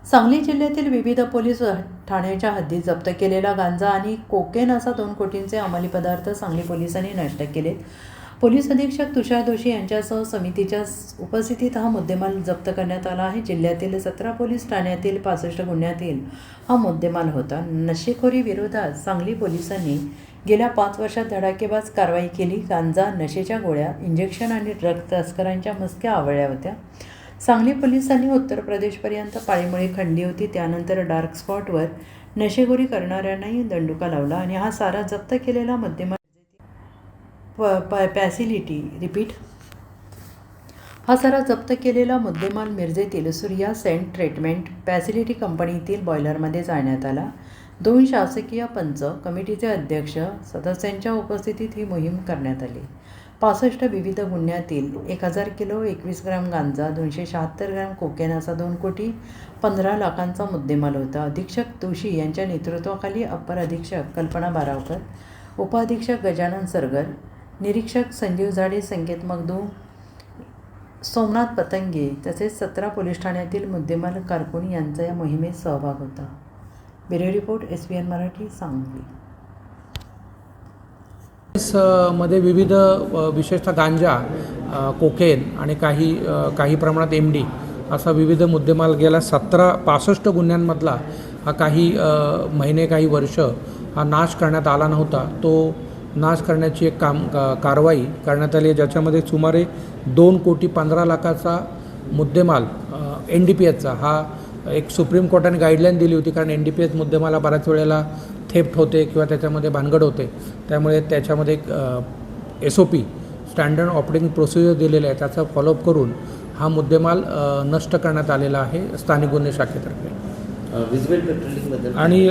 सांगली जिल्ह्यातील विविध पोलीस ठाण्याच्या हद्दीत जप्त केलेला गांजा आणि कोकेन असा 2 कोटींचे अंमली पदार्थ सांगली पोलिसांनी नष्ट केलेत. पोलीस अधीक्षक तुषार दोशी यांच्यासह समितीच्या उपस्थितीत हा मुद्देमाल जप्त करण्यात आला आहे. जिल्ह्यातील 17 पोलीस ठाण्यातील 65 गुन्ह्यातील हा मुद्देमाल होता. नशेखोरी विरोधात सांगली पोलिसांनी गेल्या 5 वर्षात धडाकेबाज कारवाई केली. गांजा, नशेच्या गोळ्या, इंजेक्शन आणि ड्रग तस्करांच्या मस्क्या आवळल्या होत्या. सांगली पोलिसांनी उत्तर प्रदेशपर्यंत पाळीमुळे खणली होती. त्यानंतर डार्क स्पॉटवर नशेखोरी करणाऱ्यांनाही दंडुका लावला आणि हा सारा जप्त केलेला मुद्देमाल हा सारा जप्त केलेला मुद्देमाल मिरजेतील सूर्या सेंट ट्रीटमेंट फॅसिलिटी कंपनीतील बॉयलरमध्ये जाळण्यात आला. 2 शासकीय पंच कमिटीचे अध्यक्ष सदस्यांच्या उपस्थितीत ही मोहीम करण्यात आली. 65 विविध गुन्ह्यातील 1000 किलो 21 ग्राम गांजा, 276 ग्राम कोकेन असा 2 कोटी 15 लाखांचा मुद्देमाल होता. अधीक्षक दोशी यांच्या नेतृत्वाखाली अप्पर अधीक्षक कल्पना बारावकर, उपअधीक्षक गजानन सरगर, निरीक्षक संजीव झाडे, संकेत मगदू, सोमनाथ पतंगे तसेच 17 पोलीस ठाण्यातील मुद्देमाल कारकून यांचा या मोहिमेत सहभाग होता. Bureau report, SBN Marathi, Sangli. मध्ये विविध विशेषतः गांजा, कोकेन आणि काही प्रमाणात MD असा विविध मुद्देमाल गेल्या 65 गुन्ह्यांमधला हा काही महिने काही वर्ष हा नाश करण्यात आला नव्हता. तो नाश करण्याची एक कारवाई करण्यात आली, ज्याच्यामध्ये सुमारे 2 कोटी 15 लाखाचा मुद्देमाल NDPSचा हा एक सुप्रीम कोर्टाने गाईडलाईन दिली होती. कारण NDPS मुद्देमाला बऱ्याच वेळेला थेफ्ट होते किंवा त्याच्यामध्ये भानगड होते. त्यामुळे त्याच्यामध्ये एक SOP स्टँडर्ड ऑपरेटिंग प्रोसिजर दिलेलं आहे, त्याचा फॉलोअप करून हा मुद्देमाल नष्ट करण्यात आलेला आहे स्थानिक गुन्हे शाखेतर्फे. व्हिज्युअल पेट्रोलिंगबद्दल आणि